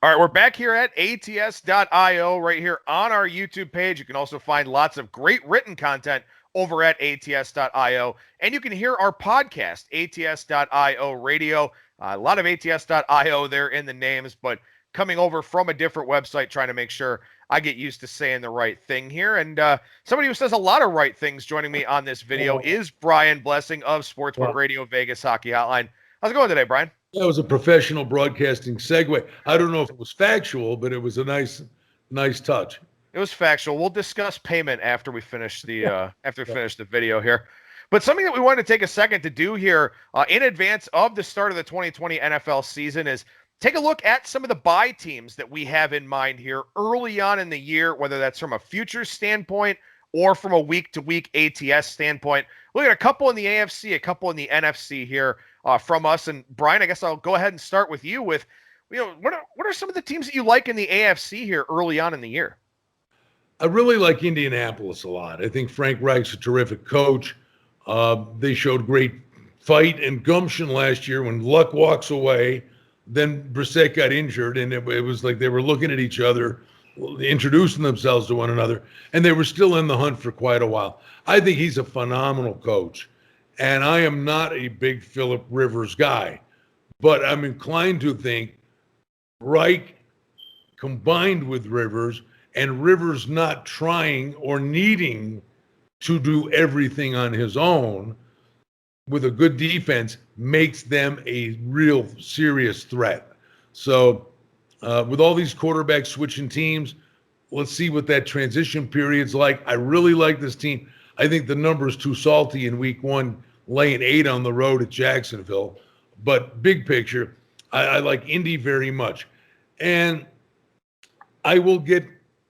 All right, we're back here at ATS.io right here on our YouTube page. You can also find lots of great written content over at ATS.io. And you can hear our podcast, ATS.io radio. A lot of ATS.io there in the names, but coming over from a different website, trying to make sure I get used to saying the right thing here. And somebody who says a lot of right things joining me on this video is Brian Blessing of Sportsbook Wow. Radio Vegas Hockey Hotline. How's it going today, Brian? That was a professional broadcasting segue. I don't know if it was factual, but it was a nice touch. It was factual. We'll discuss payment after we finish the video here. But something that we wanted to take a second to do here in advance of the start of the 2020 NFL season is take a look at some of the bye teams that we have in mind here early on in the year, whether that's from a futures standpoint or from a week-to-week ATS standpoint. Look at a couple in the AFC, a couple in the NFC here from us. And Brian, I guess I'll go ahead and start with you with, what are some of the teams that you like in the AFC here early on in the year? I really like Indianapolis a lot. I think Frank Reich's a terrific coach. They showed great fight and gumption last year when Luck walks away. Then Brissett got injured, and it was like they were looking at each other, introducing themselves to one another, and they were still in the hunt for quite a while. I think he's a phenomenal coach, and I am not a big Philip Rivers guy, but I'm inclined to think Reich combined with Rivers, and Rivers not trying or needing to do everything on his own with a good defense makes them a real serious threat. So with all these quarterbacks switching teams, let's see what that transition period's like. I really like this team. I think the number is too salty in week one, laying 8 on the road at Jacksonville. But big picture, I like Indy very much. And I will get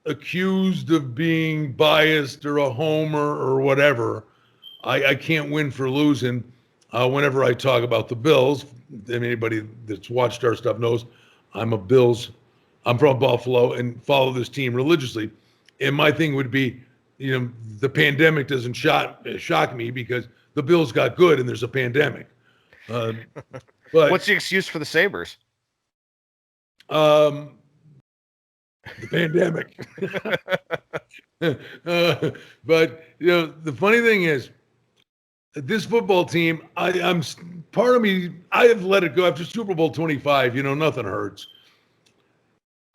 accused of being biased or a homer or whatever. I can't win for losing whenever I talk about the Bills. And anybody that's watched our stuff knows I'm from Buffalo and follow this team religiously. And my thing would be, the pandemic doesn't shock me because the Bills got good and there's a pandemic. But what's the excuse for the Sabres? The pandemic. But the funny thing is, this football team, I'm part of me, I have let it go after Super Bowl 25. Nothing hurts.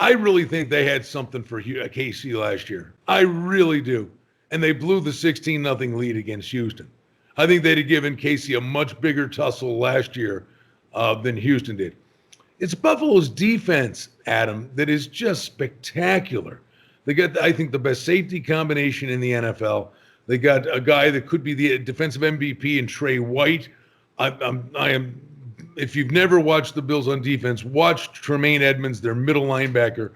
I really think they had something for KC last year. I really do. And they blew the 16-0 lead against Houston. I think they'd have given KC a much bigger tussle last year than Houston did. It's Buffalo's defense, Adam, that is just spectacular. They got, I think, the best safety combination in the NFL. They got a guy that could be the defensive MVP in Trey White. I am. If you've never watched the Bills on defense, watch Tremaine Edmonds, their middle linebacker.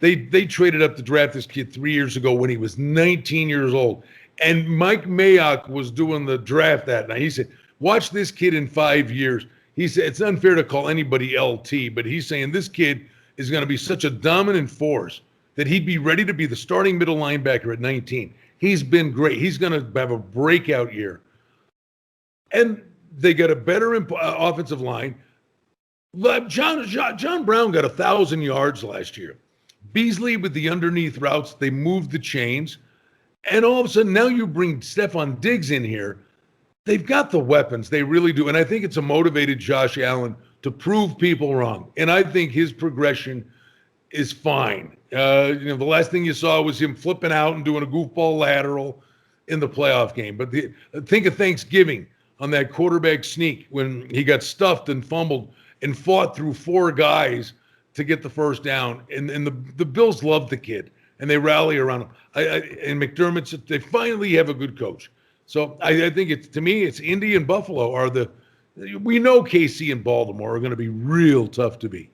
They traded up to draft this kid 3 years ago when he was 19 years old. And Mike Mayock was doing the draft that night. He said, watch this kid in 5 years. He said, it's unfair to call anybody LT, but he's saying this kid is going to be such a dominant force that he'd be ready to be the starting middle linebacker at 19. He's been great. He's going to have a breakout year. And they got a better offensive line. John Brown got 1,000 yards last year. Beasley with the underneath routes, they moved the chains. And all of a sudden, now you bring Stephon Diggs in here. They've got the weapons. They really do. And I think it's a motivated Josh Allen to prove people wrong. And I think his progression is fine. The last thing you saw was him flipping out and doing a goofball lateral in the playoff game. But think of Thanksgiving on that quarterback sneak when he got stuffed and fumbled and fought through 4 guys to get the first down. And the Bills love the kid, and they rally around him. And McDermott's, they finally have a good coach. So I think to me, it's Indy and Buffalo we know KC and Baltimore are going to be real tough to beat.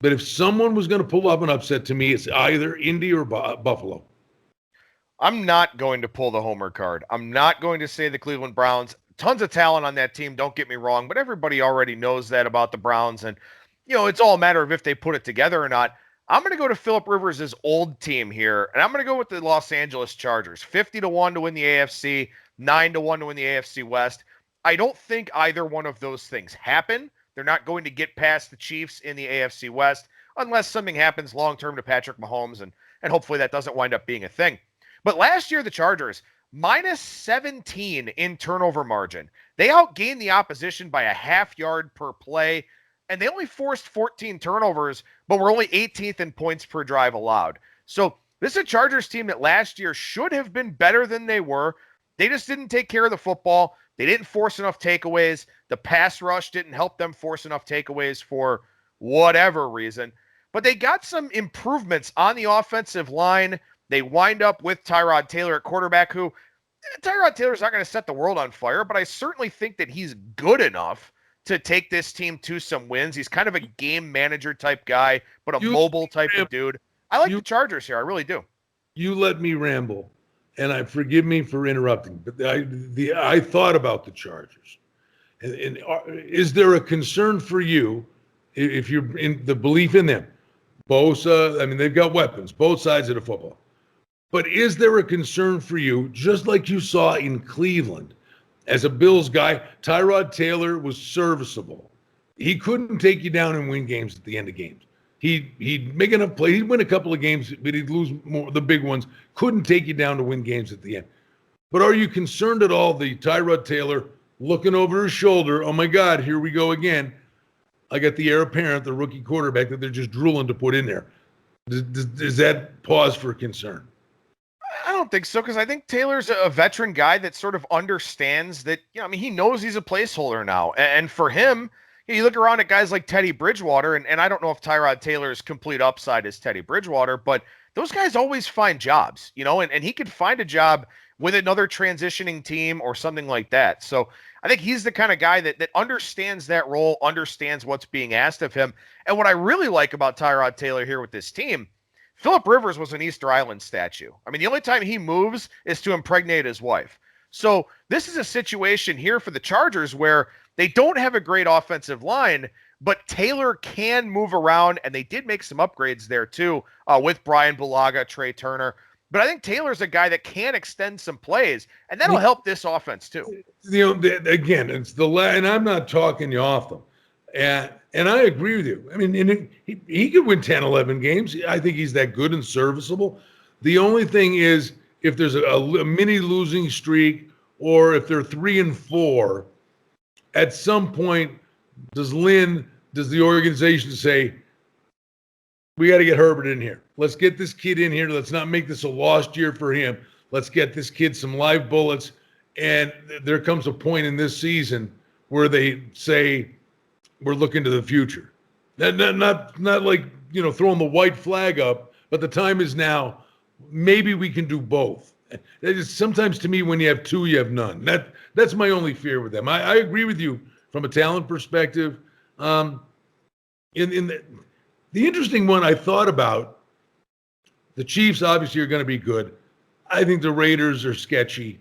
But if someone was going to pull up an upset, to me, it's either Indy or Buffalo. I'm not going to pull the homer card. I'm not going to say the Cleveland Browns. Tons of talent on that team, don't get me wrong, but everybody already knows that about the Browns. And, it's all a matter of if they put it together or not. I'm going to go to Philip Rivers' old team here, and I'm going to go with the Los Angeles Chargers. 50-1 to win the AFC, 9-1 to win the AFC West. I don't think either one of those things happen. They're not going to get past the Chiefs in the AFC West. unless something happens long-term to Patrick Mahomes, and hopefully that doesn't wind up being a thing. But last year, the Chargers, minus 17 in turnover margin. They outgained the opposition by a half yard per play, and they only forced 14 turnovers, but were only 18th in points per drive allowed. So this is a Chargers team that last year should have been better than they were. They just didn't take care of the football. They didn't force enough takeaways. The pass rush didn't help them force enough takeaways for whatever reason. But they got some improvements on the offensive line. They wind up with Tyrod Taylor at quarterback, who Tyrod Taylor's not going to set the world on fire, but I certainly think that he's good enough to take this team to some wins. He's kind of a game manager type guy, but a mobile type of dude. I like the Chargers here. I really do. You let me ramble, and forgive me for interrupting, but I thought about the Chargers. And is there a concern for you if you're in the belief in them? Bosa, I mean, they've got weapons, both sides of the football. But is there a concern for you, just like you saw in Cleveland, as a Bills guy, Tyrod Taylor was serviceable. He couldn't take you down and win games at the end of games. He'd make enough plays. He'd win a couple of games, but he'd lose more, the big ones. Couldn't take you down to win games at the end. But are you concerned at all, the Tyrod Taylor looking over his shoulder, oh my God, here we go again. I got the heir apparent, the rookie quarterback that they're just drooling to put in there. Is that pause for concern? I don't think so, because I think Taylor's a veteran guy that sort of understands that, he knows he's a placeholder now. And for him, you look around at guys like Teddy Bridgewater, and I don't know if Tyrod Taylor's complete upside is Teddy Bridgewater, but those guys always find jobs, and he could find a job with another transitioning team or something like that. So I think he's the kind of guy that understands that role, understands what's being asked of him. And what I really like about Tyrod Taylor here with this team, Phillip Rivers was an Easter Island statue. The only time he moves is to impregnate his wife. So this is a situation here for the Chargers where they don't have a great offensive line, but Taylor can move around, and they did make some upgrades there too with Brian Bulaga, Trey Turner. But I think Taylor's a guy that can extend some plays, and that'll help this offense too. Again, it's and I'm not talking you off them. And I agree with you. He could win 10, 11 games. I think he's that good and serviceable. The only thing is, if there's a mini losing streak, or if they're 3-4, at some point, does the organization say, we got to get Herbert in here. Let's get this kid in here. Let's not make this a lost year for him. Let's get this kid some live bullets. And there comes a point in this season where they say, we're looking to the future. Not like, throwing the white flag up, but the time is now. Maybe we can do both. Sometimes to me, when you have two, you have none. That's my only fear with them. I agree with you from a talent perspective. In the interesting one I thought about, the Chiefs obviously are going to be good. I think the Raiders are sketchy.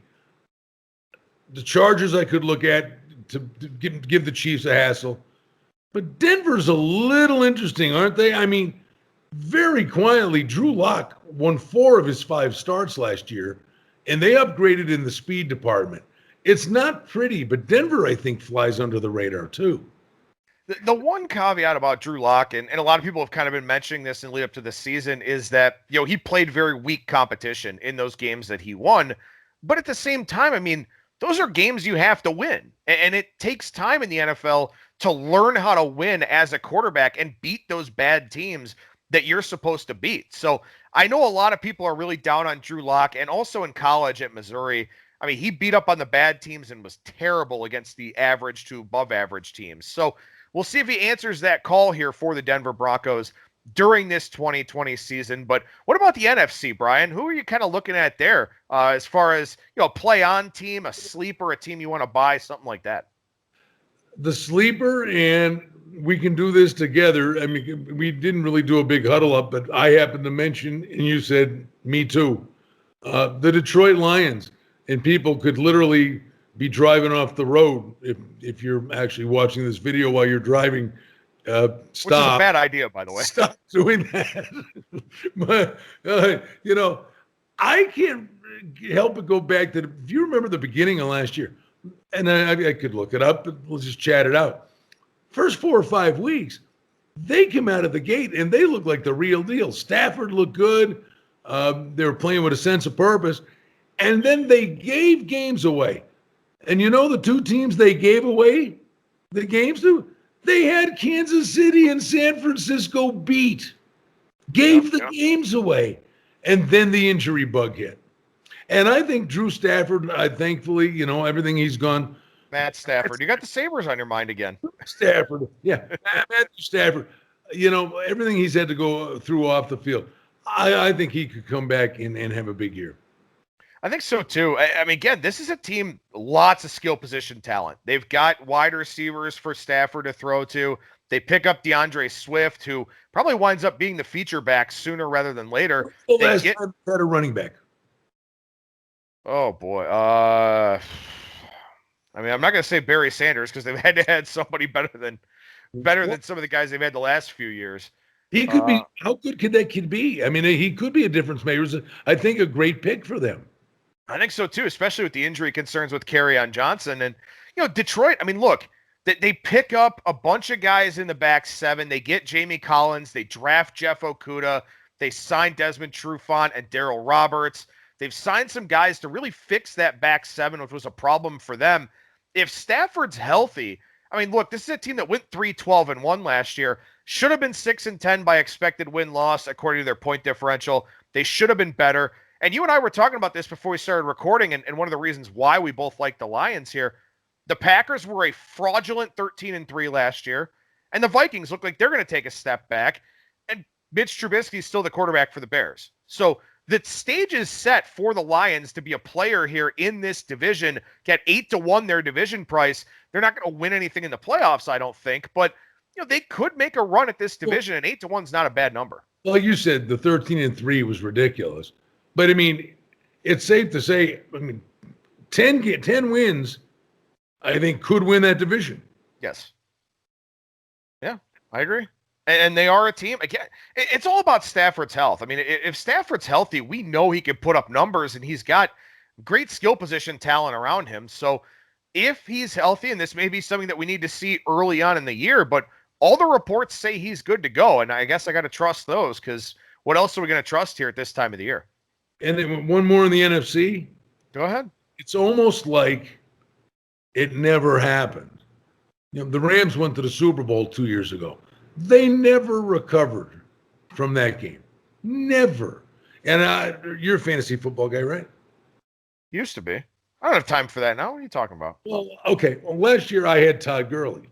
The Chargers I could look at to give the Chiefs a hassle. But Denver's a little interesting, aren't they? Very quietly, Drew Lock won 4 of his 5 starts last year, and they upgraded in the speed department. It's not pretty, but Denver, I think, flies under the radar too. The one caveat about Drew Lock, and a lot of people have kind of been mentioning this in lead up to this season, is that, he played very weak competition in those games that he won. But at the same time, those are games you have to win. And it takes time in the NFL to learn how to win as a quarterback and beat those bad teams that you're supposed to beat. So I know a lot of people are really down on Drew Lock, and also in college at Missouri. He beat up on the bad teams and was terrible against the average to above average teams. So we'll see if he answers that call here for the Denver Broncos during this 2020 season. But what about the NFC, Brian? Who are you kind of looking at there as far as, play on team, a sleeper, a team you want to buy, something like that? The sleeper, and we can do this together. We didn't really do a big huddle up, but I happened to mention, and you said, me too, the Detroit Lions. And people could literally be driving off the road if you're actually watching this video while you're driving. Stop. Which is a bad idea, by the way. Stop doing that. But, I can't help but go back to, if you remember the beginning of last year, and I could look it up, but we'll just chat it out. First 4 or 5 weeks, They come out of the gate and they look like the real deal. Stafford looked good. They were playing with a sense of purpose. And then they gave games away. And you know the two teams they gave away the games to? They had Kansas City and San Francisco beat. Gave the games away. And then the injury bug hit. And I think Drew Stafford, thankfully, you know, everything he's gone. Matt Stafford. You got the Sabres on your mind again. Stafford. Yeah. Matthew Stafford. You know, everything he's had to go through off the field. I think he could come back and have a big year. I think so too. I mean, again, this is a team, lots of skill position talent. They've got wide receivers for Stafford to throw to. They pick up DeAndre Swift, who probably winds up being the feature back sooner rather than later. The last time they had a running back. Oh boy. I mean, I'm not going to say Barry Sanders because they've had to add somebody better than some of the guys they've had the last few years. He could be. How good could that kid be? I mean, he could be a difference maker. I think a great pick for them. I think so too, especially with the injury concerns with Kerryon Johnson. And, you know, Detroit, I mean, look, they pick up a bunch of guys in the back seven. They get Jamie Collins. They draft Jeff Okudah. They sign Desmond Trufant and Darryl Roberts. They've signed some guys to really fix that back seven, which was a problem for them. If Stafford's healthy, I mean, look, this is a team that went 3-12-1 last year. Should have been 6-10 by expected win-loss, according to their point differential. They should have been better. And you and I were talking about this before we started recording, and one of the reasons why we both like the Lions here. The Packers were a fraudulent 13-3 last year, and the Vikings look like they're going to take a step back, and Mitch Trubisky is still the quarterback for the Bears. So the stage is set for the Lions to be a player here in this division, get 8-1 their division price. They're not going to win anything in the playoffs, I don't think, but you know they could make a run at this division, and 8-1 is not a bad number. Well, you said the 13-3 was ridiculous. But, I mean, it's safe to say, I mean, 10 wins, I think, could win that division. Yes. Yeah, I agree. And they are a team. Again, it's all about Stafford's health. I mean, if Stafford's healthy, we know he can put up numbers, and he's got great skill position talent around him. So if he's healthy, and this may be something that we need to see early on in the year, but all the reports say he's good to go, and I guess I got to trust those because what else are we going to trust here at this time of the year? And then one more in the NFC. Go ahead. It's almost like it never happened. You know, the Rams went to the Super Bowl 2 years ago. They never recovered from that game. Never. And you're a fantasy football guy, right? Used to be. I don't have time for that now. What are you talking about? Well, okay. Well, last year I had Todd Gurley.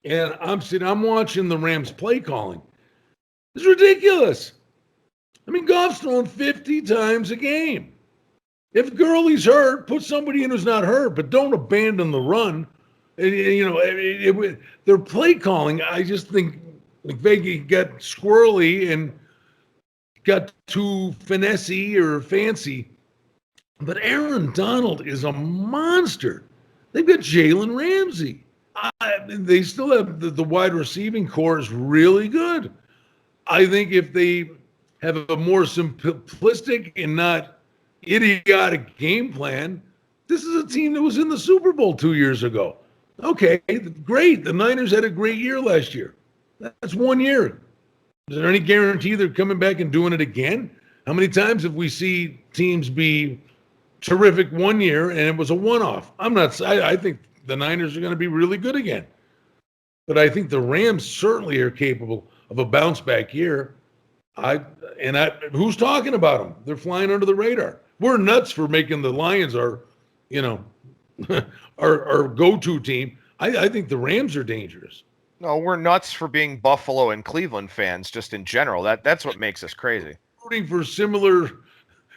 And I'm watching the Rams play calling. It's ridiculous. I mean, Goff's throwing 50 times a game. If Gurley's hurt, put somebody in who's not hurt, but don't abandon the run. And, you know, their play calling, I just think McVay got squirrely and got too finessey or fancy. But Aaron Donald is a monster. They've got Jalen Ramsey. They still have the wide receiving core is really good. I think if they have a more simplistic and not idiotic game plan, this is a team that was in the Super Bowl 2 years ago. Okay, great. The Niners had a great year last year. That's 1 year. Is there any guarantee they're coming back and doing it again? How many times have we seen teams be terrific 1 year and it was a one-off? I think the Niners are going to be really good again. But I think the Rams certainly are capable of a bounce-back year. Who's talking about them? They're flying under the radar. We're nuts for making the Lions our go-to team. I think the Rams are dangerous. No, we're nuts for being Buffalo and Cleveland fans, just in general. That's what makes us crazy. Rooting for similar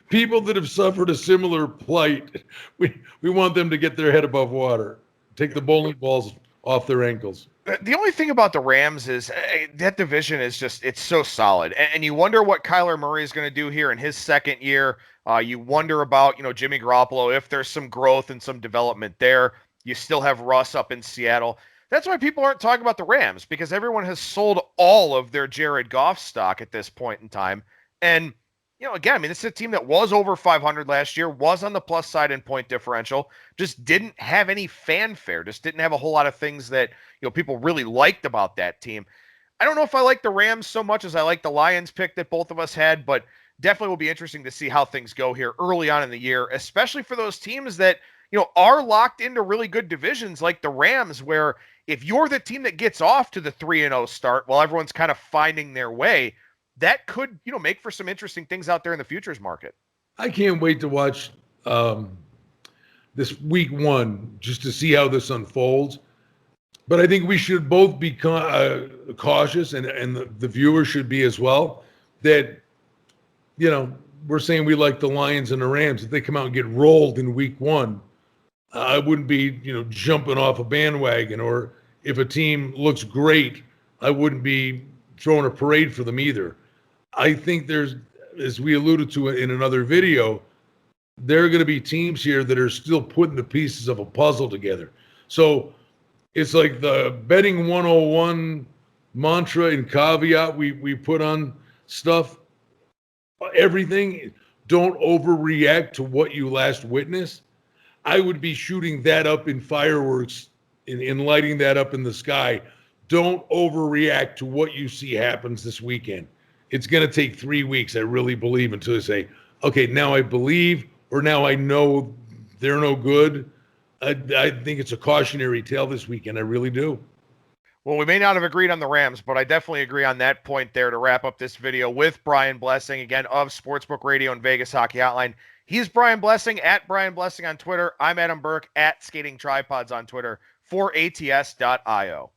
people that have suffered a similar plight. We want them to get their head above water, take the bowling balls off their ankles. The only thing about the Rams is that division is it's so solid. And you wonder what Kyler Murray is going to do here in his second year. You wonder about, Jimmy Garoppolo, if there's some growth and some development there. You still have Russ up in Seattle. That's why people aren't talking about the Rams, because everyone has sold all of their Jared Goff stock at this point in time. And again, I mean, this is a team that was over 500 last year, was on the plus side in point differential, just didn't have any fanfare, just didn't have a whole lot of things that, people really liked about that team. I don't know if I like the Rams so much as I like the Lions pick that both of us had, but definitely will be interesting to see how things go here early on in the year, especially for those teams that, are locked into really good divisions like the Rams, where if you're the team that gets off to the 3-0 start while everyone's kind of finding their way, that could, make for some interesting things out there in the futures market. I can't wait to watch this week one just to see how this unfolds. But I think we should both be cautious, and the viewers should be as well, that, we're saying we like the Lions and the Rams. If they come out and get rolled in week one, I wouldn't be, jumping off a bandwagon. Or if a team looks great, I wouldn't be throwing a parade for them either. I think there's, as we alluded to in another video, there are going to be teams here that are still putting the pieces of a puzzle together. So it's like the betting 101 mantra and caveat we put on stuff. Everything, don't overreact to what you last witnessed. I would be shooting that up in fireworks and lighting that up in the sky. Don't overreact to what you see happens this weekend. It's going to take 3 weeks, I really believe, until they say, okay, now I believe, or now I know they're no good. I think it's a cautionary tale this weekend. I really do. Well, we may not have agreed on the Rams, but I definitely agree on that point there to wrap up this video with Brian Blessing, again, of Sportsbook Radio and Vegas Hockey Hotline. He's Brian Blessing, at Brian Blessing on Twitter. I'm Adam Burke, at Skating Tripods on Twitter for ATS.io.